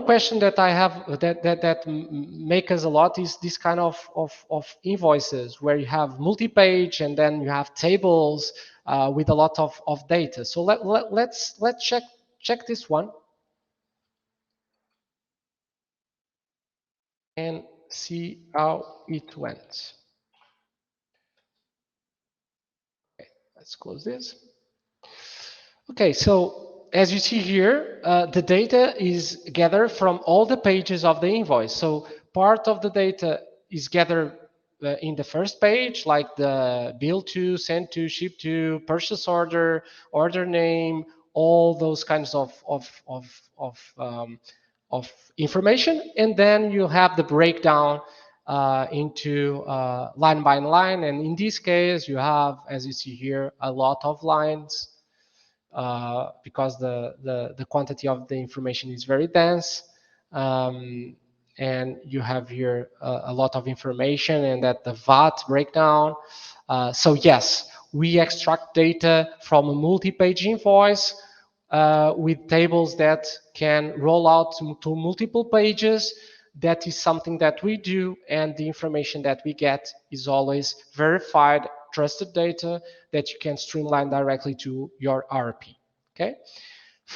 one question that I have that make us a lot is this kind of invoices where you have multi-page and then you have tables with a lot of data. So let's check this one and see how it went. Okay, let's close this. Okay, so as you see here, the data is gathered from all the pages of the invoice. So part of the data is gathered in the first page, like the bill to, send to, ship to, purchase order, order name, all those kinds of information. And then you have the breakdown into line by line. And in this case, you have, as you see here, a lot of lines. Because the quantity of the information is very dense. And you have here a lot of information and that the VAT breakdown. So yes, we extract data from a multi-page invoice with tables that can roll out to multiple pages. That is something that we do, and the information that we get is always verified, trusted data that you can streamline directly to your ERP. Okay,